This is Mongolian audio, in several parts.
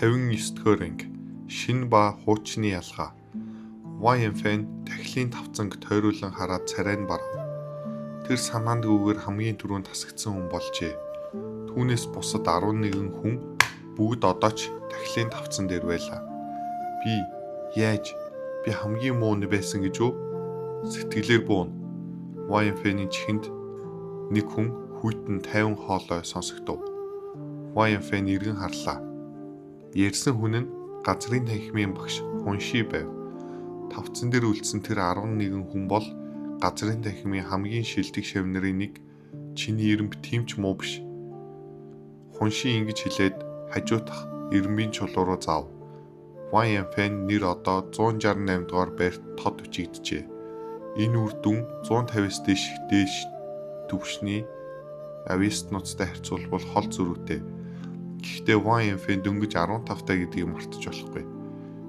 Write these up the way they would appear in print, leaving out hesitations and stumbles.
59-р анги шинэ ба хуучны ялгаа. YFN тахилын тавцанг тойруулан хараад царай нь барав. Тэр санаандгүйгээр хамгийн түрүүнд тасагдсан хүн болжээ. Түүнээс бусад 11 хүн бүгд одоо ч тахилын тавцан дээр байлаа. Би хамгийн муу нь байсан гэж үү? Сэтгэлээр бууна. YFN-ийн чихэнд нэг хүн хүйтэн 50 хоолой сонсогдов. YFN эргэн харлаа. Ярьсан хүн нь газрын танхимын багш Хунши байв. Тавцан дээр үлдсэн тэр 11 хүн бол газрын танхимын хамгийн шилдэг шавнарын нэг. Чиний ирэмб тимч муу биш. Хунши ингэж хэлээд хажуутах ирэмбийн чулуу руу заав. YFN нэр одоо 168 дугаар байрт тод бичигджээ. Энэ үр дүн 150-с дээш түвшний авист нууцтай харьцуулбал хол зөрүүтэй. Гэхдээ YFN дөнгөж 15 таа гэдгийг мартаж болохгүй.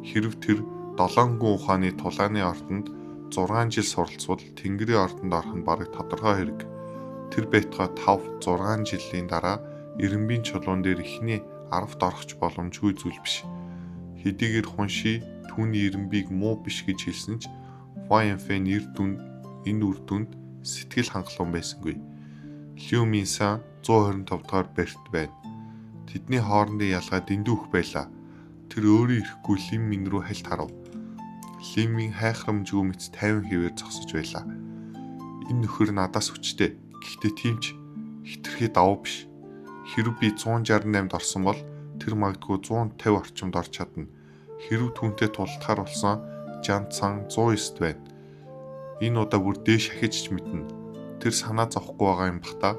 Хэрв тэр 7 гүн ухааны тулааны ордонд 6 жил суралцвал Тэнгэрийн ордонд орох нь бараг тодорхой хэрэг. Тэр байтугай 5-6 жилийн дараа ирэмбийн чулуун дээр ихний 10-т орохч боломжгүй зүйл биш. Хэдийгээр Хунши түүний ирэмбийг муу биш гэж хэлсэн ч YFN энэ үр дүнд сэтгэл хангалуун байсангүй. Лю Минсан 125 дугаар барьт байна. Тэдний хоорондын ялгаа дэндүүх байлаа. Тэр өөрөө ирэхгүй Лин Мин рүү хальт харав. Лин Мин хайхрамжгүй мэт 50 хэвээр зогсож байлаа. Энэ нөхөр надаас хүчтэй. Гэхдээ тийм ч хитрхи давуу биш. Хэрв би 168-д орсон бол тэр магадгүй 150 орчимд орч чадна. Хэрв түүнтэй тултахаар болсон Жан Цан 109-д байна. Энэ удаа бүр дээш ахиж мэднэ. Тэр санаа зовхгүй байгаа юм бах та.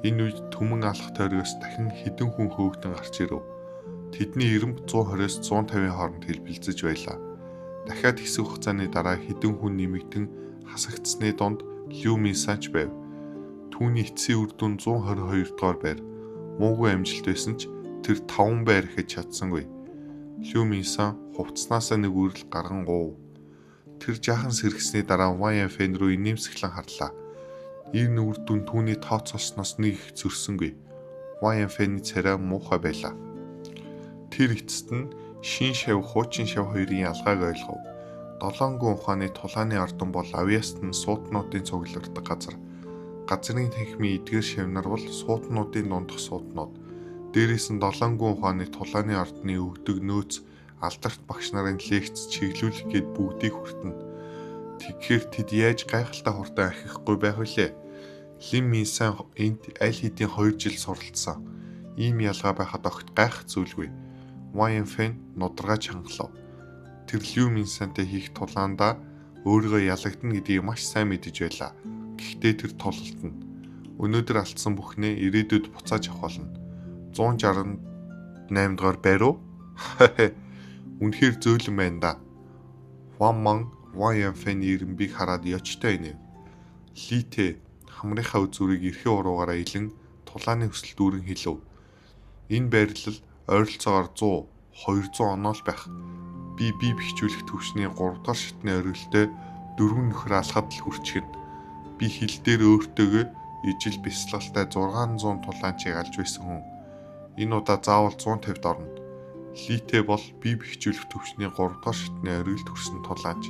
Энэ үед түмэн алах тойрогоос дахин хэдэн хүн хөөгдөн гарч ирэв. Тэдний ирэмб 120-с 150-ийн хооронд хэлбэлзэж байлаа. Дахиад хэсэг хугацааны дараа хэдэн хүн нэмэгдэн хасагдсны дунд Лю Минсанч байв. Түүний эцсийн үр дүн 122 дугаар байр. Муугүй амжилт байсан ч тэр 5 байр ихэж чадсангүй. Лю Минсан хувцснаасаа нэг үрэл гарган гуув. Тэр жаахан сэргсний дараа YFN рүү инээмсэглэн харлаа. Энэ үр дүн түүний тооцоосноос нэг их зөрсөнгүй. YFN-ийн царай муухай байлаа. Тэр эцэст нь шин шав хуучин шав хоёрын ялгааг ойлгов. 7 гүн ухааны тулааны ордон бол авьяаст нь суутнуудын цугларддаг газар. Газрын танхимын эдгээр шавнар бол суутнуудын дундах суутнууд. Дээрээс нь 7 гүн ухааны тулааны ордны өвдөг нөөц алдарт багш нарын лекц чиглүүлэх гээд бүгдийг хүртэнэ. Тэгэхээр тэд яаж гайхалтай хурдан архихгүй байх вүлээ? Лин Минсан энд аль хэдийн 2 жил суралцсан. Ийм ялгаа байхад огт гайхах зүйлгүй. YFN нударгаж хангалав. Тэр Лю Минсантай хийх тулаандаа өөрийгөө ялагдана гэдгийг маш сайн мэдэж байлаа. Гэхдээ тэр тулалтна. Өнөөдөр алдсан бүхнээ ирээдүйд буцааж авах болно. 168 дугаар байруу? Үнэхээр зөөлөн байна да. Ван YFN-ийн ирэмбийг хараад ёчтой инэв. Литэ хамрынхаа үзүүрийг эрхээ уруугаараа илэн тулааны өсөлт дүүрэн хэлв. Энэ байрлал ойролцоогоор 100-200 оноо л байх. Би бихжүүлэх төвшний 3 дахь шатны оргилтой 4 нөхөр алхад л хүрчихнэ. Би хил дээр өөртөөгөө ижил бясалгалтай 600 тулаанчийг алж байсан хүн. Энэ удаа заавал 150-д орно. Литэ бол би бихжүүлэх төвшний 3 дахь шатны оргилд хүрсэн тулаанч.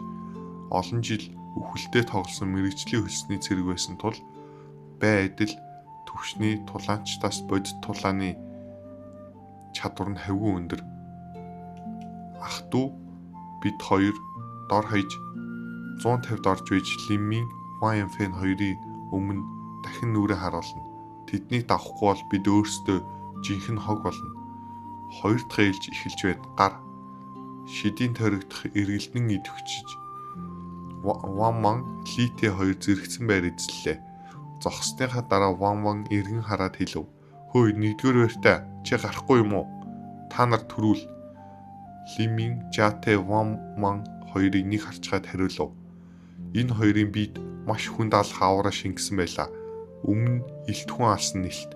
Олон жил үхэлтэд тоглосон мэрэгжлийн хөлсний цэрэг байсан тул бай адил төвшний тулаанчтаас бодит тулааны чадвар нь хавгүй өндөр. Ах トゥ бид хоёр дор хаяж 150-д орж байж Лиммийн YFN хоёрын өмнө дахин нүрээ харуулна. Тэднийг давахгүй бол бид өөрсдөө жинхэнэ хог болно. Хоёр дахь ээлж эхэлж байна. Гар шидийн тойрогдох эргэлдэн идэвхжиж Ван Литэ хоёр зэрэгцэн байр эзэллээ. Зогссныхаа дараа Ван эргэн хараад хэлв. Хөөе, 1-р байртаа чи гарахгүй юм уу? Та нар төрүүл. Лимин Жатэ Ван хоёрыг нэг харцгаад хариулв. Энэ хоёрын биед маш хүнд алах аваараа шингэсэн байлаа. Өмнө илтгүүн алсан нэлт.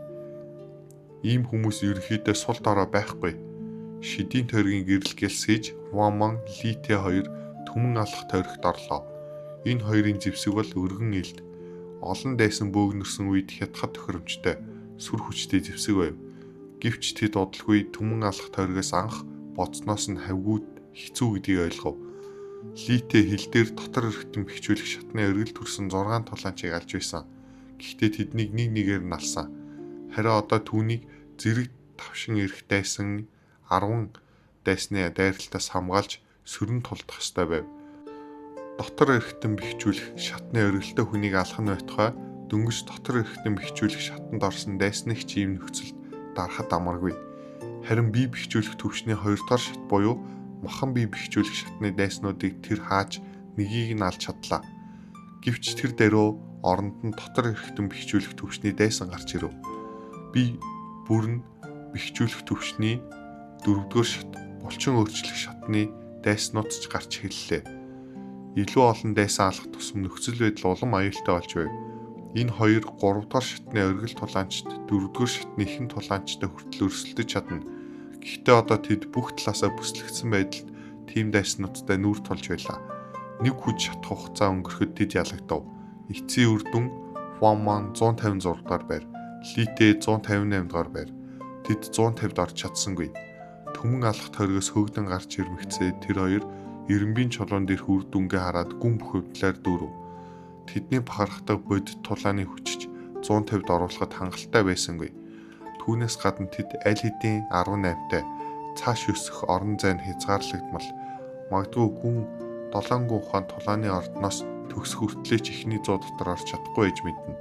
Ийм хүмүүс ерөнхийдөө сул дорой байхгүй. Шидийн тойргийн гэрэл гэлсэж Ван Литэ хоёр түмэн алах тойрогт орлоо. Энэ хоёрын зэвсэг бол өргөн элд. Олон дайсан бөөгнөрсөн үед хятад тохиромжтой сүр хүчтэй зэвсэг байв. Гэвч тэд удалгүй түмэн алах тойргоос анх бодсноос нь хавгууд хэцүү гэдгийг ойлгов. Литэ хил дээр дотор өрхтөн бэхжүүлэх шатны өргөл төрсөн 6 тулаанчийг алж байсан. Гэхдээ тэднийг нэг нэгээр нь алсан. Харин одоо түүнийг зэрэг тавшин ирэх дайсан 10 дайсны дайралтаас хамгаалж сөрөн тулдах ёстой байв. Дотор өрхтөн бэхжүүлэх шатны өргөлтөө хүнийг алах нь байтугай дөнгөж дотор өрхтөн бэхжүүлэх шатанд орсон дайсных чим нөхцөлд дарахад амаргүй. Харин бие бэхжүүлэх төвшний 2 дахь шат буюу махан бие бэхжүүлэх шатны дайснуудыг тэр хааж нэгийг нь алж чадлаа. Гэвч тэр дээрөө оронд нь дотор өрхтөн бэхжүүлэх төвшний дайсан гарч ирэв. Би бүр нь бэхжүүлэх төвшний 4-р шат булчин өөрчлөх шатны дайснууд ч гарч ирлээ. Илүү олон дайсан алах тусам нөхцөл байдал улам аюултай болж байв. Энэ хоёр 3-р шатны өргөл тулаанчд 4-р шатны ихэн тулаанчтай хүртэл өрсөлдөж чадна. Гэхдээ одоо тэд бүх талаасаа бүслэгдсэн байдалд тийм дайснуудтай нүүр тулж байлаа. Нэг хүч шатах хугацаа өнгөрөхөд тэд ялагдав. Эцсийн үр дүн Фуаман 156 дугаар байр, Литэ 158 дугаар байр. Тэд 150-д орж чадсангүй. Түмэн алах тойргоос хөөгдөн гарч ирмэгцээ тэр хоёр эренбийн чулуун дээрх үр дүнгээ хараад гүн бүхөвдлээр дүүрв. Тэдний бахархдаг бодит тулааны хүчж 150-д оруулахад хангалттай байсангүй. Түүнээс гадна тэд аль хэдийн 18-тай цааш өсөх орон зай нь хязгаарлагдмал магадгүй гүн 7 гүн ухаан тулааны ордноос төгсөх хүртлээр ч ихний 100 дотор орж чадахгүй гэж мэднэ.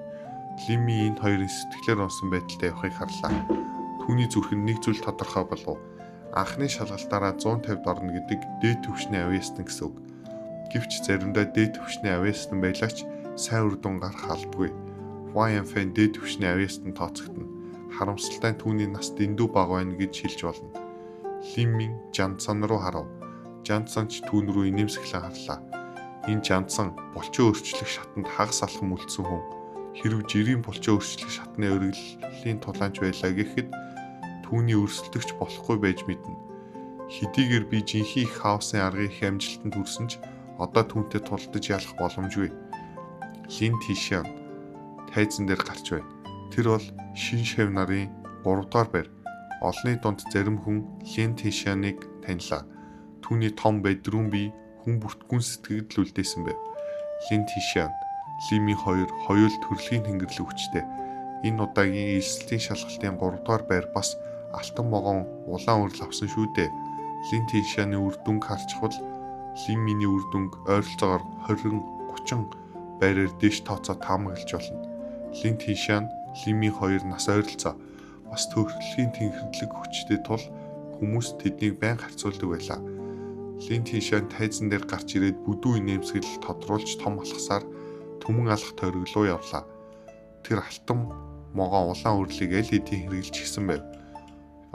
Лими энэ хоёрын сэтгэлээр унсан байдалтай явахыг харлаа. Түүний зүрхэнд нэг зүйл тодорхой болов. Анхны шалгалтаараа 150-д орно гэдэг дээд түвшний авьяастан гэсэн үг. Гэвч заримдаа дээд түвшний авьяастан байлаач сайн үр дүн гарах албагүй. YFN дээд түвшний авьяастан тооцогдно. Харамсалтай нь түүний нас дэндүү бага байна гэж хэлж болно. Лиммин Жансан руу харав. Жансан ч түүн рүү инээмсэглэн харлаа. Энэ Жансан булчин өөрчлөх шатанд хагас алхам үлдсэн хүн. Хэрв жирийн булчин өөрчлөх шатны өргөлийн тулаанч байлаа гэхэд түүний өрсөлдөгч болохгүй байж мэднэ. Хэдийгээр би жинхэнэ их хаосын аргыг их амжилтанд хүрсэн ч одоо түүнтэй тулдаж ялах боломжгүй. Лин Тишан тайзан дээр гарч байна. Тэр бол шин шав нарын 3 дугаар байр. Олны дунд зарим хүн Лин Тишаныг танилаа. Түүний том бедрүүн бие хүн бүртгүн сэтгэгд л үлдээсэн байв. Лин Тишан, Лими 2 хоёул төрөлхийн тэнгэрлэг хүчтэй. Энэ удаагийн элсэлтийн шалгалтын 3 дугаар байр бас алтан могон улаан үрэл авсан шүү дээ. Лин Тишаны үр дүнг харчихвал Лиминий үр дүнг ойролцоогоор 20-30 байраар дэш тооцоо таамаглаж болно. Лин Тишан, Лими 2 нас ойролцоо бас төрөлхийн тэнгэрлэг хүчтэй тул хүмүүс тэднийг байн харьцуулдаг байлаа. Лин Тишан тайзан дээр гарч ирээд бүдүү инээмсэглэл тодруулж том алхасаар түмэн алах тойрог руу явлаа. Тэр алтан могон улаан үрлийг аль хэдийн хэрэгжилж гисэн байв.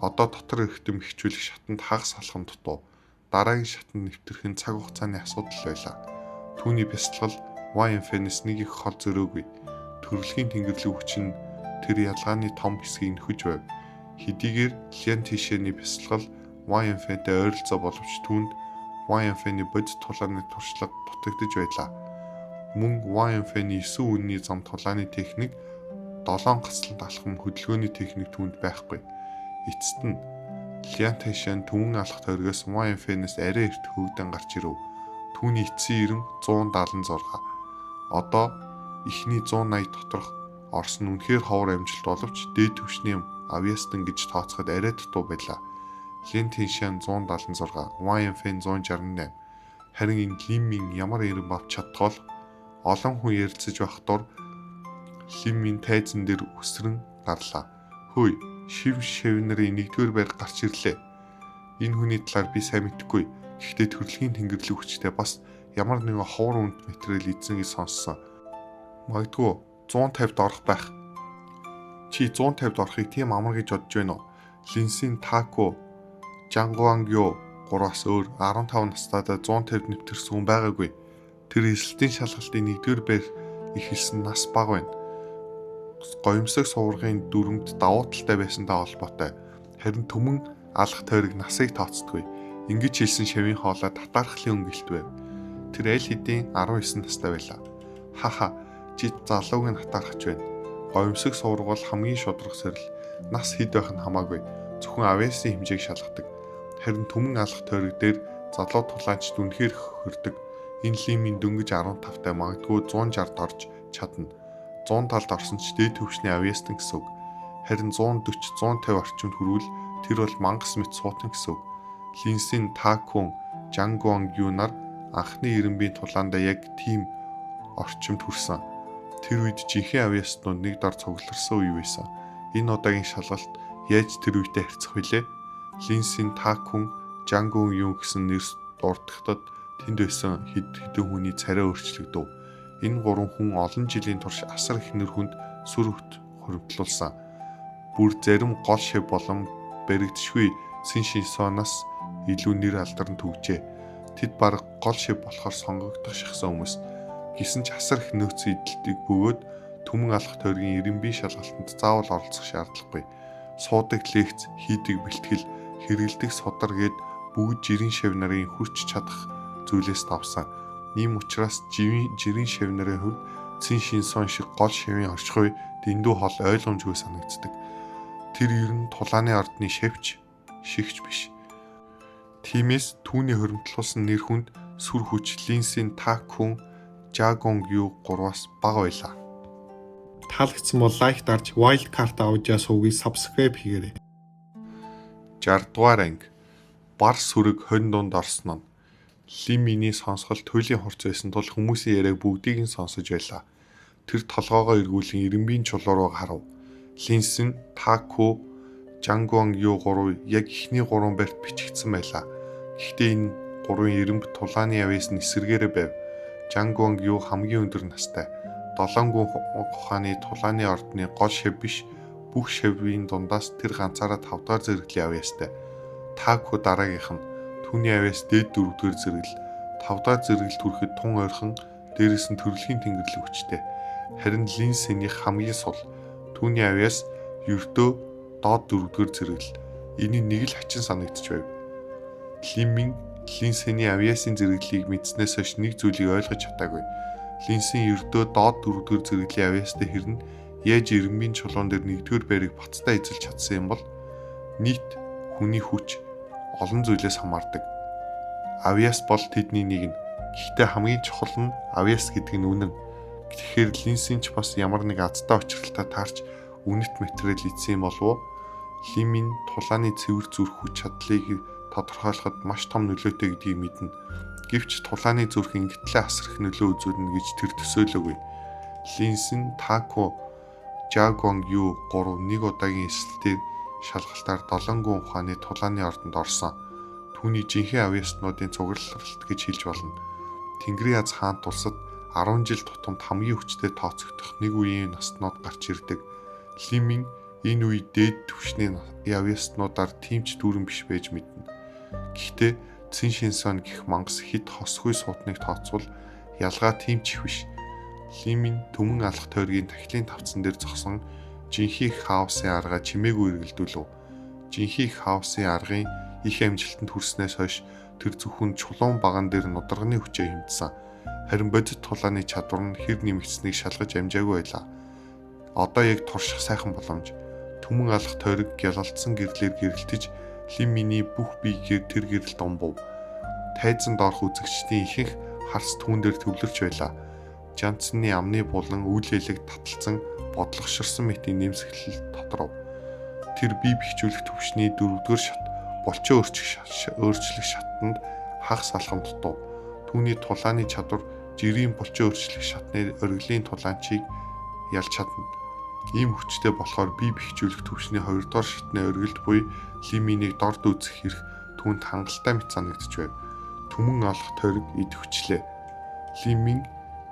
Одоо дотор өрхтөн бэхжүүлэх шатанд хагас алхам дутуу. Дараагийн шатанд нэвтрэх нь цаг хугацааны асуудал байлаа. Түүний бясалгал YFN-с нэг их хол зөрөөгүй. Төрөлхийн тэнгэрлэг хүч нь тэр ялгааны том хэсгийг нөхөж байв. Хэдийгээр Лин Тишаны бясалгал YFN-тэй ойролцоо боловч түүнд YFN-ийн бодит тулааны туршлага дутагдж байлаа. Мөн YFN-ийн 9 үнний зам тулааны техник 7 гацлалт алхам хөдөлгөөний техник түүнд байхгүй. Эцэст нь Лин Тишан түмэн алах тойргоос YFN-с арай эрт хөвдөн гарч ирэв. Түүний эцсийн ирэм 176. Одоо эхний 180 доторх орсон үнэхээр ховор амжилт боловч дээд түвшний авьяастан гэж тооцоход арай дутуу байлаа. Лин Тишан 176, YFN 168. Харин энэ Лиммин ямар ирэм авч чадтгол олон хүн ярилцаж байх дур Лиммин тайзан дээр өсрөн гарлаа. Хөөе, шив нарын 1-р байр гарч ирлээ. Энэ хүний талаар би сайн мэдэхгүй. Гэхдээ төрөлхийн тэнгэрлэг хүчтэй бас ямар нэгэн ховор үнд материал эзэн гэж сонссон. Магадгүй 150-д орох байх. Чи 150-д орохыг тийм амар гэж бодож байна уу? Линсийн Тако, Жангуангё 3-аас өөр 15 настайдаа 150-д нэвтэрсэн хүн байгаагүй. Тэр эсэлтийн шалгалтын 1-р байр ихэлсэн нас бага байна. Гоёмсог суврагын дүрмд давуу талтай байсантай холбоотой. Харин түмэн алах тойрог насыг тооцдоггүй. Ингэж хэлсэн шавийн хоолой татаархлын өнгөлт байв. Тэр аль хэдийн 19 настай байлаа. Хаха, чи залууг нь татаархаж байна. Гоёмсог сувраг бол хамгийн шудраг сорил. нас хэд байх нь хамаагүй зөвхөн авьяасын хэмжээг шалгадаг. Харин түмэн алах тойрог дээр залуу тулаанчид үнэхээр хөрдөг. Энэ лимийн дөнгөж 15-тай магадгүй 160-д орж чадна. 100 талд орсон ч дээд түвшний авьяастан гэсэн үг. Харин 140-150 орчимд хүрвэл тэр бол мангас мэт суутан гэсэн үг. Линсийн Такун, Жангуан Юнаар анхны ирэмбийн тулаандаа яг тийм орчимд хүрсэн. Тэр үед жинхэнэ авьяастнууд нэг дор цугларсан үе байсан. Энэ удаагийн шалгалт яаж тэр үедээ харьцах вүлээ? Линсийн Такун, Жангуан Юн гэсэн нэр дурдахтад тэнд байсан хэдэн хүний царай өөрчлөгдөв. Энэ гурван хүн олон жилийн турш асар их нэр хүнд сүр хуримтлуулсан. Бүр зарим гол шив болон баригдшгүй Цин Шинсоноос илүү нэр алдарн төгжээ. Тэд бараг гол шив болохоор сонгогдох шахсан хүмүүс. Гэсэн ч асар их нөөц эдэлтийг бөгөөд түмэн алах тойргийн ирэмбийн шалгалтанд заавал оролцох шаардлагагүй. Суудаг лекц, хийдэг бэлтгэл, хэрэгэлдэг судар гээд бүгд жирийн шив нарын хүрч чадах зүйлээс тавсан. Ийм учраас жирийн шив нарын хувьд Цин Шинсон шиг гол шивийн орчхуй дэндүү хол ойлгомжгүй санагддаг. Тэр ер нь тулааны ордны шивч шигч биш. Тиймээс түүний хуримтлуулсан нэр хүнд сүр хүч Линсийн Такун, Жангуан Ю 3-аас бага байлаа. Таалагдсан бол лайк дарж Wildcard аудио сувгийг subscribe хийгээрэй. 60 дугаар анги бар сүрэг хонь донд орсон нь Лиминий сонсгол туйлын хурц байсан тул хүмүүсийн яриаг бүгдийг нь сонсож байлаа. Тэр толгоогоо эргүүлэн ирэмбийн чулуу руу харав. Линсийн Таку, Жангуан Ю 3 яг ихний 3 барьт бичигдсэн байлаа. Гэхдээ энэ 3 ирэмб тулааны авьяас нь эсэргээрээ байв. Жангуан Ю хамгийн өндөр настай. 7 гүн ухааны тулааны ордны гол шив биш, бүх шивийн дундаас тэр ганцаараа 5 дахь зэрэглийн авьяастай. Таку дараагийнх нь түүний авьяас дээд 4 дахь зэрэгэл, 5 дахь зэрэгэл түрэхэд тун ойрхон, дээрээс нь төрөлхийн тэнгэрлэг хүчтэй. Харин Линсэний хамгийн сул түүний авьяас ердөө доод 4 дахь зэрэгэл. Энэ нэг л хачин санагдчих байв. Линсэний авьяасын зэрэглэлийг мэдснээс хойш нэг зүйлийг ойлгож чадаагүй. Линсийн ердөө доод 4 дахь зэрэглийн авьяастай хэрнэ яаж ирэмбийн чулуун дээр 1-р байрыг бацтай эзэлж чадсан юм бол нийт хүний хүч олон зүйлээс хамаардаг. Авьяас бол тэдний нэг нь. Гэхдээ хамгийн чухал нь авьяас гэдэг нь үнэн. Тэгэхээр Линсийн ч бас ямар нэг азтай учралтай таарч үнэт материал эзсэн юм болов уу? Лимийн тулааны цэвэр зүрх хүч чадлыг тодорхойлоход маш том нөлөөтэй гэдгийг мэднэ. Гэвч тулааны зүрх ингэтлээ асрах нөлөө үзүүлнэ гэж тэр төсөөлөөгүй. Линсийн Таку, Жангуан Ю 3 нэг удаагийн эсэлтээр шалгалтаар 7 гүн ухааны тулааны ордонд орсон. Түүний жинхэнэ авьяаснуудын цугларалт гэж хэлж болно. Тэнгэрийн аз хаан тулсад 10 жил тутамд хамгийн хүчтэй тооцогдох нэг үеийн наснууд гарч ирдэг. Лимийн энэ үе дээд түвшний авьяаснуудаар тимч дүүрэн биш байж мэднэ. Гэхдээ Цин Шинсон гэх мангас хэд хосгүй суутныг тооцвол ялгаа тимч их биш. Лимийн түмэн алах тойргийн тахилын тавцан дээр зогсон жинхэнэ хаосын аргаа чимээгүй эргэлдүүлв. Жинхэнэ хаосын аргын их амжилтанд хүрснээс хойш тэр зөвхөн чулуун баган дээр нударганы хүчээ хэмтсэн. Харин бодит тулааны чадвар нь хэр нэмэгдсэнийг шалгаж амжаагүй байлаа. Одоо яг турших сайхан боломж. Түмэн алах тойрог гялалцсан гэрлээр гэрэлтэж Лиминий бүх биегээр тэр гэрэлд омбов. Тайзанд орох үзэгчдийн ихэнх харс түүн дээр төвлөрч байлаа. Жансны амны булан үйл хэлэг таталцсан бодлогоширсан мэтийн нэмсэглэл доторов. Тэр бие бэхжүүлэх төвшний 4-р шат булчин өөрчлөх шатанд хагас алхам дутав. Түүний тулааны чадвар жирийн булчин өөрчлөх шатны оргилын тулаанчийг ялж чадна. Ийм хүчтэй болохоор бие бэхжүүлэх төвшний 2-р шатны оргилд буй Лиминийг дорд үзэх хэрэг түүнд хангалттай мэт санагдаж байв. Түмэн алах тойрог идэвхжлээ. Лимийн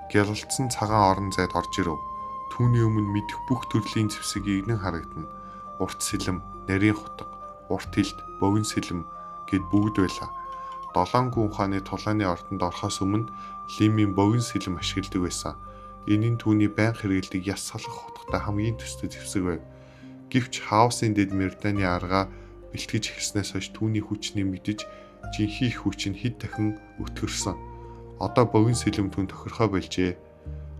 гялалцсан цагаан орон зайд орж ирв. Түүний өмнө мэдэх бүх төрлийн зэвсэг игнэн харагдана. Урт сэлэм, нарийн хутга, урт хилд, богино сэлэм гэд бүгд байлаа. 7 гүн ухааны тулааны ордонд орохоос өмнө Лимийн богино сэлэм ашигладаг байсан. Энэ нь түүний байнга хэрэгэлдэг яс салах хутгатай хамгийн төстэй зэвсэг байв. Гэвч хаосын дэд Мерданы аргаа бэлтгэж эхэлснээс хойш түүний хүч нэмэгдэж жинхэнэ хүч нь хэд дахин өтгөрсөн. Одоо богино сэлэм түн тохирхой болжээ.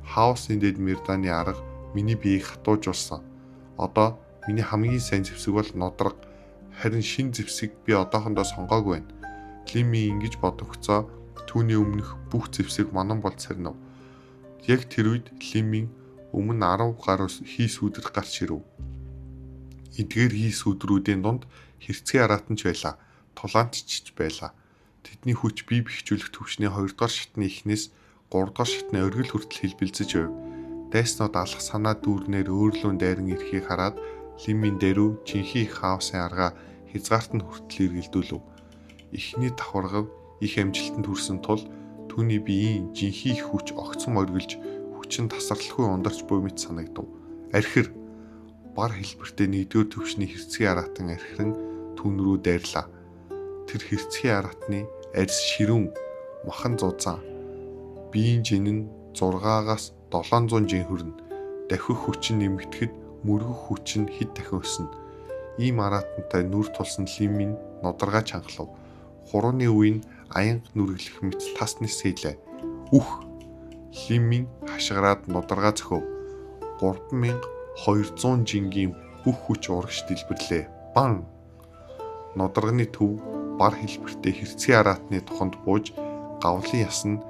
Хаосын дэд Мерданы арга миний биеийг хатуужуулсан. Одоо Миний хамгийн сайн зэвсэг бол нодрог. Харин шин зэвсэг би одоохондоо сонгоогүй байна. Лими ингэж бодогцоо түүний өмнөх бүх зэвсэг манан бол сарнав. Яг тэр үед Лимийн өмнө 10 гаруй хийс өдөр гарч ирэв. Эдгээр хийс өдрүүдийн дунд хэрцгий аратанч байла. Тулаанчч байла. Тэдний хүч бие бэхжүүлэх төвчний 2 дугаар шатны эхнээс 3 дугаар шатны оргил хүртэл хэлбэлзэж байв. Дайснууд алах санаа дүүрнээр өөрлөөн дайран ирэхийг хараад Лимийн дэрүү жинхэнэ хаосын аргаа хязгаарт нь хүртэл эргэлдүүлв. Эхний давхаргав их амжилтанд хүрсэн тул түүний биеийн жинхэнэ хүч огцом оргилж хүчин тасралгүй ундарч буй мэт санагдав. Архир бар хэлбэртэй 1-р төвшний хэрцгий аратан архиран түүн рүү дайрлаа. Тэр хэрцгий аратны арьс ширүүн махан зузаан. Биеийн жин нь 6-аас 700 жин хүрнэ. Дахих хүчин нэмэгдэхэд мөргөх хүчин хэд дахин өснө. Ийм аратантай нүр тулсан Лимийн нодоргой чангалав. Хурууны үеийн аянга нүрэглэх мэт тас нисэлээ. Үх! Лимийн хашгираад нодоргой зөхөв. 3200 жингийн бүх хүч урагш дэлбэрлээ. Бан! Нодоргоны төв бар хэлбэртэй хэрцгий аратны туханд бууж гавлын ясна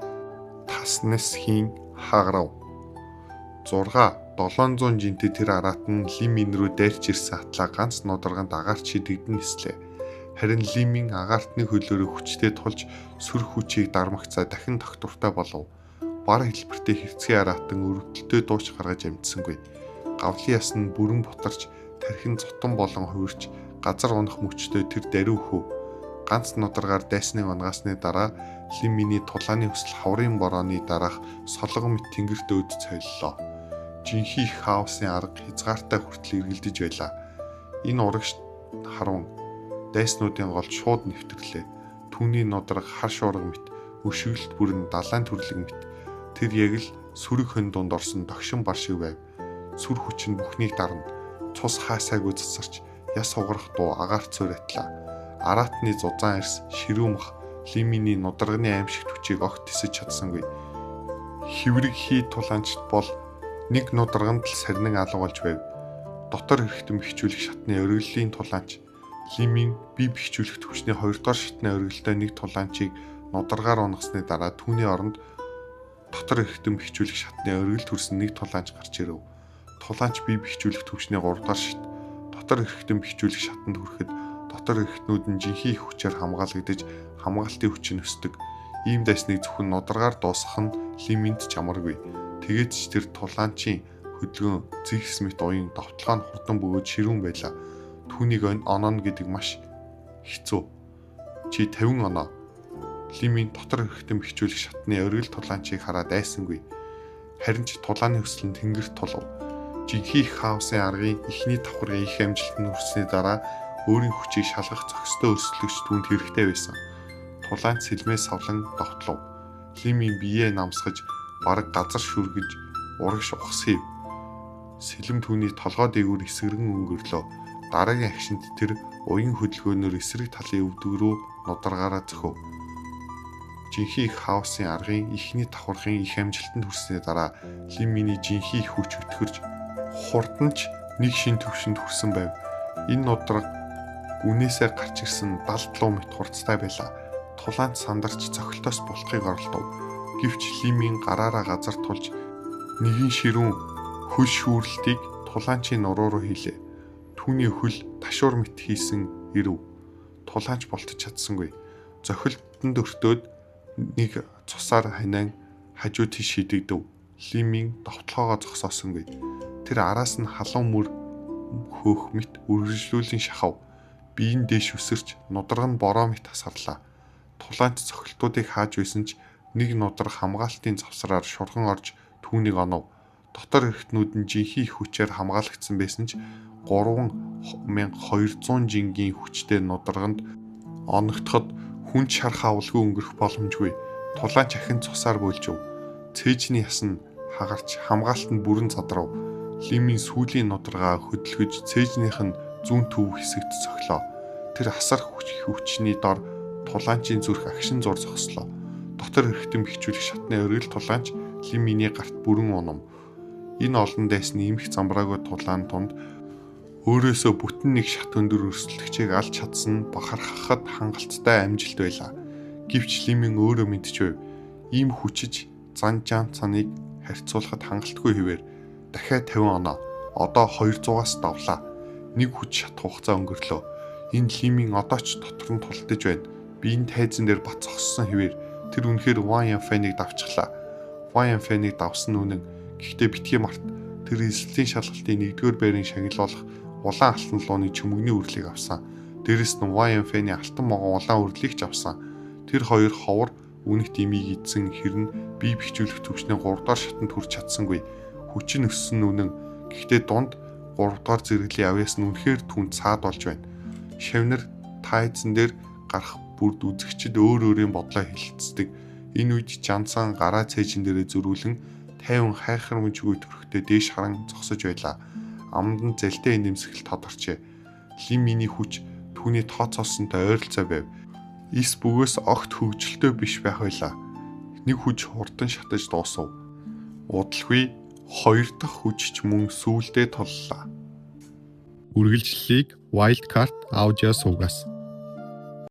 таснаас хийн хааграв. 6-700 жинтэй тэр аратан Лимийн рүү дайрч ирсэн атлаа ганц нодоргонд агаарт шидэгдэн нислээ. Харин Лимийн агаартны хөлөөрөө хүчтэй тулж сүр хүчийг дармагцаа дахин тогтвортой болов. Бар хэлбэртэй хэрцгий аратан өрөвдөлтөй дууч гаргаж амжсангүй. Гавлын ясна бүрэн бутарч тархин зутан болон хувирч газар унах мөчтөй тэр даруй өөхөв. Ганц нодоргаар дайсныг унгасны дараа Лимийн тулааны хүсэл хаврын борооны дараах солонгон мэт тэнгэрт өд цойллоо. Жинхэнэ хаосын арга хязгаартай хүртэл эргэлдэж байлаа. Энэ урагш харун дайснуудын гол шууд нэвтрлээ. Түүний нодрог хар шуурга мэт, өшөглөлт бүрэн далайн төрлөг мэт. Тэр яг л сүрэг хон дунд орсон догшин бар шиг байв. Сүр хүч нь бүхнийг дарна. Цус хаасайгүй цацарч, яс угарах дуу агаарт цойратлаа. Аратны зузаан арьс ширүүмх Лимийн нодрогны аимшигт хүчийг огт тисэж чадсангүй. Хэврэг хий тулаанчт бол нэг нодоргонд л сарнин алга болж байв. Дотор хэрэгтэн бэхжүүлэх шатны оргилын тулаанч Лимийн бие бэхжүүлэх төвчний 2 дугаар шатны оргилтой нэг тулаанчийг нодоргаар унгасны дараа түүний оронд дотор хэрэгтэн бэхжүүлэх шатны оргил төрсөн нэг тулаанч гарч ирэв. Тулаанч бие бэхжүүлэх төвчний 3 дугаар шат дотор хэрэгтэн бэхжүүлэх шатанд хүрэхэд дотор хэрэгтнүүд нь жинхэнэ хүчээр хамгаалагдаж хамгаалтын хүч нь өсдөг. Ийм дайсныг зөвхөн нодоргаар дуусгах нь Лимийнд ч амаргүй. Тэгээд ч тэр тулаанчийн хөдөлгөөн зигс мэт уян довтлогоо нь хурдан бөгөөд ширүүн байлаа. Түүнийг ононо гэдэг маш хэцүү. Чи 50 оноо. Лимийн дотор хэрэгтэн бэхжүүлэх шатны оргил тулаанчийг хараад айсангүй. Харин ч тулааны хөсөл нь тэнгэрт тулав. Жинхэнэ хаосын аргын эхний давхаргын их амжилтанд хүрсний дараа өөрийн хүчийг шалгах зохистой өрсөлдөгч түүнд хэрэгтэй байсан. Тулаанч сэлмээс савлан довтлов. Лимийн биеэ намсгаж бараг газар шүргэж урагш ухсхийв. Сэлэм түүний толгой дээгүүр эсгэрэн өнгөрлөө. Дараагийн агшинд тэр уян хөдөлгөөнөөр эсрэг талын өвдөг рүү нодоргаараа зөхөв. Жинхэнэ хаосын аргын эхний давхаргын их амжилтанд хүрсний дараа Лимийн жинхэнэ хүч өтгөрж хурданч нэг шин төвшөнд хүрсэн байв. Энэ нодрог гүнээсээ гарч ирсэн 70 мэт хурцтай байлаа. Тулаанч сандарч цохилтоос булахыг оролдов. Гэвч Лимийн гараараа газар тулж нэгэн ширүүн хөл шүүрлтийг тулаанчийн нуруу руу хийлээ. Түүний хөл ташуур мэт хийсэн ирэв. Тулаанч болтож чадсангүй. Зохилтонд өртөөд нэг цусаар ханиан хажуу тийш шидэгдэв. Лимийн довтлогоогоо зогсоосонгүй. Тэр араас нь халуун мөр хөөх мэт үргэлжлүүлэн шахав. Биеийн дээш өсөрч нудраг нь бороо мэт тасгарлаа. Тулаанч цохилтуудыг хааж байсан ч нэг нудраг хамгаалтын завсраар шурган орж түүнийг онов. Дотор хэрэгтнүүд нь жинхэнэ хүчээр хамгаалагдсан байсан ч 3200 жингийн хүчтэй нудраганд оногдоход хүн шар хавлгүй өнгөрөх боломжгүй. Тулаанч ахин цусаар бөөлжөв. Цээжний ясна хагарч хамгаалт нь бүрэн задрав. Лимийн сүүлийн нудрага хөдөлгөж цээжнийх нь зүүн төв хэсэгт цохилоо. Тэр асар хүчний дор тулаанчийн зүрх агшин зур зогслоо. Дотор хэрэгтэн бэхжүүлэх шатны оргил тулаанч Лимийн гарт бүрэн уном. Энэ олон дайсны эмх замбраагүй тулаан тунд Өөрөөсөө бүтэн нэг шат өндөр өрсөлдөгчийг алж чадсан нь бахархахад хангалттай амжилт байлаа. Гэвч Лимийн өөрөө мэдчихв. Ийм хүчиж зан цаныг харьцуулахад хангалтгүй хэвээр дахиад 50 оноо одоо 200-аас давлаа. Нэг хүч шат хугацаа өнгөрлөө. Энэ Лимийн одоо ч дотор нь тулдаж байна. Биеийн тайзан дээр бацсахсан хэвээр тэр үнэхээр Ван Янфэнийг давчглаа. Ван Янфэнийг давсан үнэн. Гэхдээ битгий март тэр эсрэлийн шалгалтын 1-р байрын шагналуулах улаан алтан лууны чөмгөний үрлийг авсан. Дээрэс нь Ван Янфэний алтан могон улаан үрлийг ч авсан. Тэр хоёр ховор үнэт имийг эзэн хэрн бие бэхжүүлэх төвчний 3-р шатанд хүрч чадсангүй. Хүчин өссөн үнэн. Гэхдээ дунд 3-р зэрэглэлийн авьяас нь үнэхээр түн цаад болж байна. Шавнар тайзан дээр гарах бүрд үзэгчд өөр өөрийн бодлоо хэлэлцдэг. Энэ үед Жансан гараа цээжин дээрээ зөрүүлэн тайван хайхрамжгүй төрхтөө дээш харан зогсож байлаа. Амд нь зэлтэй нэмсгэл тодорчээ. Лиминий хүч түүний тооцоолсонтой ойролцоо байв. Эс бөгөөс огт хөгжилтэй биш байх байлаа. Нэг хүч хурдан шатаж дуусав. Удалгүй 2 дахь хүч ч мөн сүүлдээ туллаа. Үргэлжлэлийг Wildcard аудио суугаас